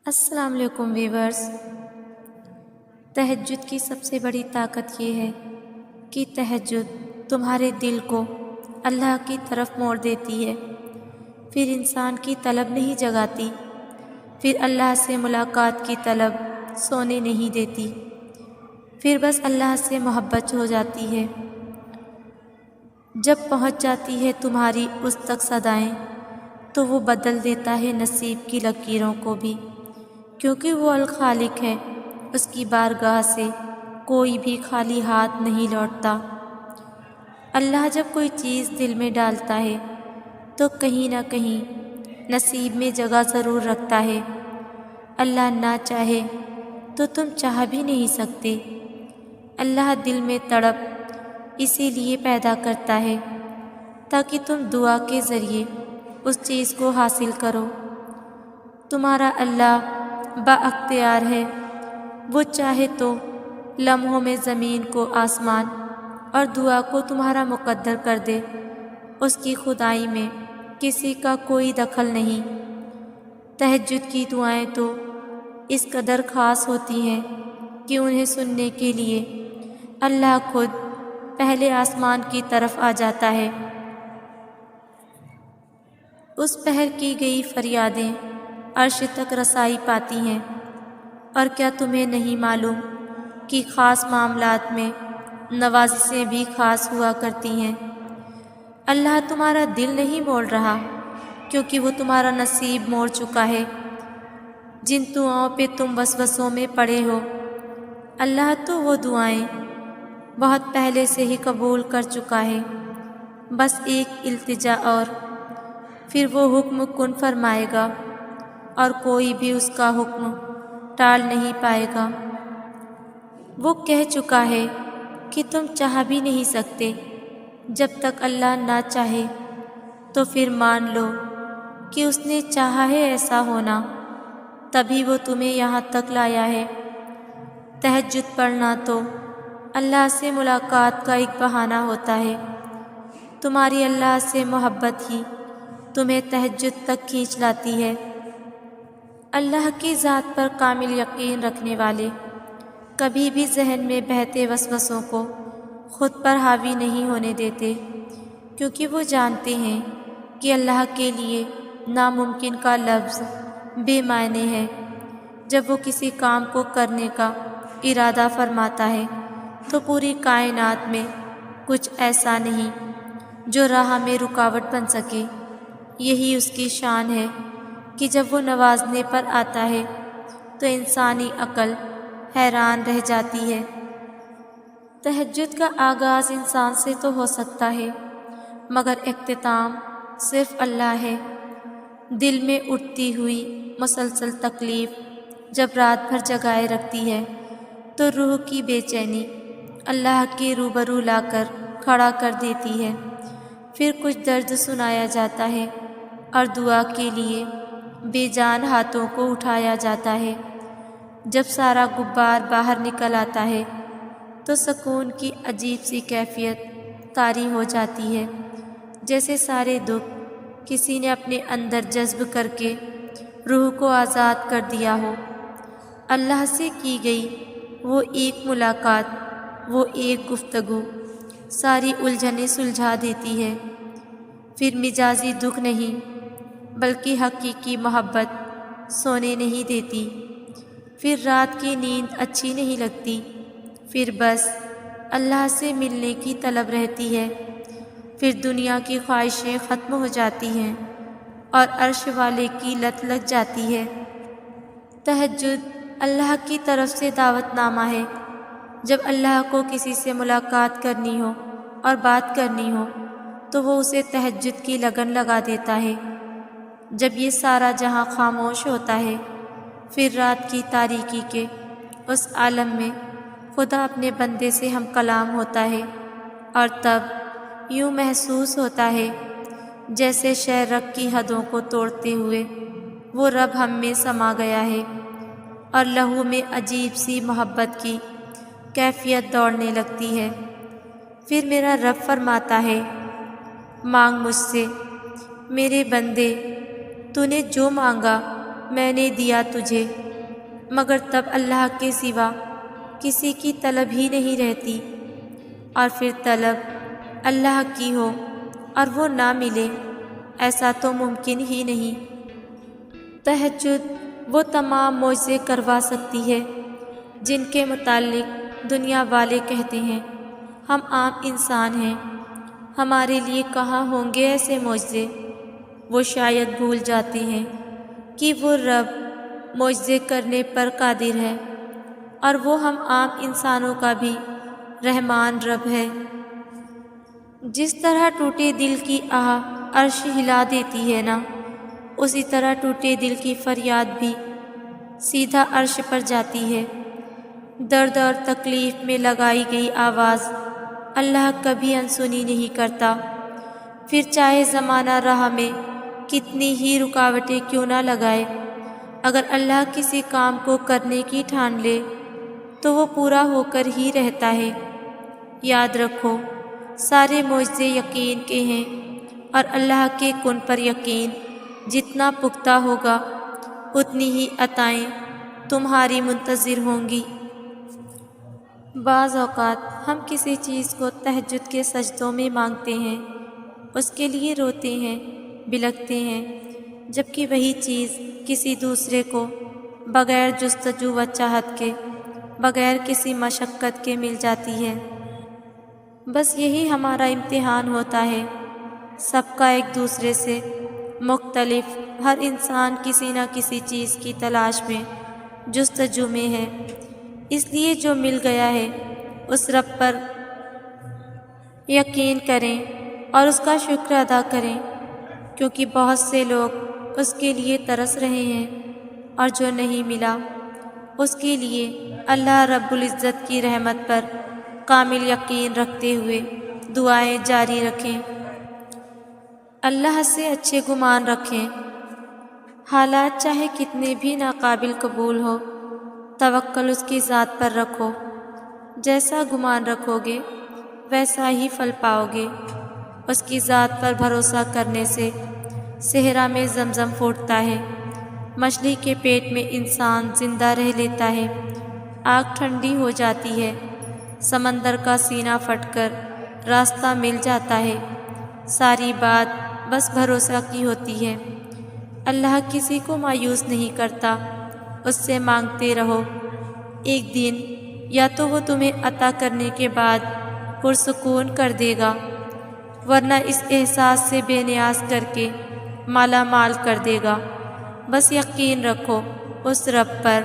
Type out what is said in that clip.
السلام علیکم ویورز۔ تہجد کی سب سے بڑی طاقت یہ ہے کہ تہجد تمہارے دل کو اللہ کی طرف موڑ دیتی ہے، پھر انسان کی طلب نہیں جگاتی، پھر اللہ سے ملاقات کی طلب سونے نہیں دیتی، پھر بس اللہ سے محبت ہو جاتی ہے۔ جب پہنچ جاتی ہے تمہاری اس تک صدائیں تو وہ بدل دیتا ہے نصیب کی لکیروں کو بھی، کیونکہ وہ الخالق ہے، اس کی بارگاہ سے کوئی بھی خالی ہاتھ نہیں لوٹتا۔ اللہ جب کوئی چیز دل میں ڈالتا ہے تو کہیں نہ کہیں نصیب میں جگہ ضرور رکھتا ہے۔ اللہ نہ چاہے تو تم چاہ بھی نہیں سکتے۔ اللہ دل میں تڑپ اسی لیے پیدا کرتا ہے تاکہ تم دعا کے ذریعے اس چیز کو حاصل کرو۔ تمہارا اللہ با اختیار ہے، وہ چاہے تو لمحوں میں زمین کو آسمان اور دعا کو تمہارا مقدر کر دے۔ اس کی خدائی میں کسی کا کوئی دخل نہیں۔ تہجد کی دعائیں تو اس قدر خاص ہوتی ہیں کہ انہیں سننے کے لیے اللہ خود پہلے آسمان کی طرف آ جاتا ہے۔ اس پہر کی گئی فریادیں عرش تک رسائی پاتی ہیں۔ اور کیا تمہیں نہیں معلوم کہ خاص معاملات میں نوازشیں بھی خاص ہوا کرتی ہیں؟ اللہ تمہارا دل نہیں موڑ رہا کیونکہ وہ تمہارا نصیب موڑ چکا ہے۔ جن دعاؤں پہ تم وسوسوں میں پڑے ہو، اللہ تو وہ دعائیں بہت پہلے سے ہی قبول کر چکا ہے۔ بس ایک التجا اور پھر وہ حکم کن فرمائے گا، اور کوئی بھی اس کا حکم ٹال نہیں پائے گا۔ وہ کہہ چکا ہے کہ تم چاہ بھی نہیں سکتے۔ جب تک اللہ نہ چاہے تو پھر مان لو کہ اس نے چاہا ہے ایسا ہونا، تبھی وہ تمہیں یہاں تک لایا ہے۔ تہجد پڑھنا تو اللہ سے ملاقات کا ایک بہانہ ہوتا ہے۔ تمہاری اللہ سے محبت ہی تمہیں تہجد تک کھینچ لاتی ہے۔ اللہ کی ذات پر کامل یقین رکھنے والے کبھی بھی ذہن میں بہتے وسوسوں کو خود پر حاوی نہیں ہونے دیتے، کیونکہ وہ جانتے ہیں کہ اللہ کے لیے ناممکن کا لفظ بے معنی ہے۔ جب وہ کسی کام کو کرنے کا ارادہ فرماتا ہے تو پوری کائنات میں کچھ ایسا نہیں جو راہ میں رکاوٹ بن سکے۔ یہی اس کی شان ہے کہ جب وہ نوازنے پر آتا ہے تو انسانی عقل حیران رہ جاتی ہے۔ تہجد کا آغاز انسان سے تو ہو سکتا ہے، مگر اختتام صرف اللہ ہے۔ دل میں اٹھتی ہوئی مسلسل تکلیف جب رات بھر جگائے رکھتی ہے تو روح کی بے چینی اللہ کے روبرو لا کر کھڑا کر دیتی ہے۔ پھر کچھ درد سنایا جاتا ہے اور دعا کے لیے بے جان ہاتھوں کو اٹھایا جاتا ہے۔ جب سارا غبار باہر نکل آتا ہے تو سکون کی عجیب سی کیفیت طاری ہو جاتی ہے، جیسے سارے دکھ کسی نے اپنے اندر جذب کر کے روح کو آزاد کر دیا ہو۔ اللہ سے کی گئی وہ ایک ملاقات، وہ ایک گفتگو ساری الجھنیں سلجھا دیتی ہے۔ پھر مجازی دکھ نہیں بلکہ حقیقی محبت سونے نہیں دیتی۔ پھر رات کی نیند اچھی نہیں لگتی، پھر بس اللہ سے ملنے کی طلب رہتی ہے۔ پھر دنیا کی خواہشیں ختم ہو جاتی ہیں اور عرش والے کی لت لگ جاتی ہے۔ تہجد اللہ کی طرف سے دعوت نامہ ہے۔ جب اللہ کو کسی سے ملاقات کرنی ہو اور بات کرنی ہو تو وہ اسے تہجد کی لگن لگا دیتا ہے۔ جب یہ سارا جہاں خاموش ہوتا ہے، پھر رات کی تاریکی کے اس عالم میں خدا اپنے بندے سے ہم کلام ہوتا ہے، اور تب یوں محسوس ہوتا ہے جیسے شہرک کی حدوں کو توڑتے ہوئے وہ رب ہم میں سما گیا ہے، اور لہو میں عجیب سی محبت کی کیفیت دوڑنے لگتی ہے۔ پھر میرا رب فرماتا ہے، مانگ مجھ سے میرے بندے، تو نے جو مانگا میں نے دیا تجھے، مگر تب اللہ کے سوا کسی کی طلب ہی نہیں رہتی، اور پھر طلب اللہ کی ہو اور وہ نہ ملے، ایسا تو ممکن ہی نہیں۔ تہجد وہ تمام معجزے کروا سکتی ہے جن کے متعلق دنیا والے کہتے ہیں ہم عام انسان ہیں، ہمارے لیے کہاں ہوں گے ایسے معجزے۔ وہ شاید بھول جاتے ہیں کہ وہ رب معجزے کرنے پر قادر ہے، اور وہ ہم عام انسانوں کا بھی رحمان رب ہے۔ جس طرح ٹوٹے دل کی آہ عرش ہلا دیتی ہے نا، اسی طرح ٹوٹے دل کی فریاد بھی سیدھا عرش پر جاتی ہے۔ درد اور تکلیف میں لگائی گئی آواز اللہ کبھی انسنی نہیں کرتا، پھر چاہے زمانہ راہ میں کتنی ہی رکاوٹیں کیوں نہ لگائے، اگر اللہ کسی کام کو کرنے کی ٹھان لے تو وہ پورا ہو کر ہی رہتا ہے۔ یاد رکھو، سارے معجزے یقین کے ہیں، اور اللہ کے کن پر یقین جتنا پختہ ہوگا اتنی ہی عطائیں تمہاری منتظر ہوں گی۔ بعض اوقات ہم کسی چیز کو تہجد کے سجدوں میں مانگتے ہیں، اس کے لیے روتے ہیں، بلکتے ہیں، جبکہ وہی چیز کسی دوسرے کو بغیر جستجو و چاہت کے، بغیر کسی مشقت کے مل جاتی ہے۔ بس یہی ہمارا امتحان ہوتا ہے۔ سب کا ایک دوسرے سے مختلف، ہر انسان کسی نہ کسی چیز کی تلاش میں، جستجو میں ہے، اس لیے جو مل گیا ہے اس رب پر یقین کریں اور اس کا شکر ادا کریں، کیونکہ بہت سے لوگ اس کے لیے ترس رہے ہیں، اور جو نہیں ملا اس کے لیے اللہ رب العزت کی رحمت پر کامل یقین رکھتے ہوئے دعائیں جاری رکھیں۔ اللہ سے اچھے گمان رکھیں، حالات چاہے کتنے بھی ناقابل قبول ہو، توکل اس کی ذات پر رکھو۔ جیسا گمان رکھو گے ویسا ہی پھل پاؤ گے۔ اس کی ذات پر بھروسہ کرنے سے صحرا میں زمزم پھوٹتا ہے، مچھلی کے پیٹ میں انسان زندہ رہ لیتا ہے، آگ ٹھنڈی ہو جاتی ہے، سمندر کا سینہ پھٹ کر راستہ مل جاتا ہے۔ ساری بات بس بھروسہ کی ہوتی ہے۔ اللہ کسی کو مایوس نہیں کرتا، اس سے مانگتے رہو، ایک دن یا تو وہ تمہیں عطا کرنے کے بعد پرسکون کر دے گا، ورنہ اس احساس سے بے نیاز کر کے مالا مال کر دے گا۔ بس یقین رکھو اس رب پر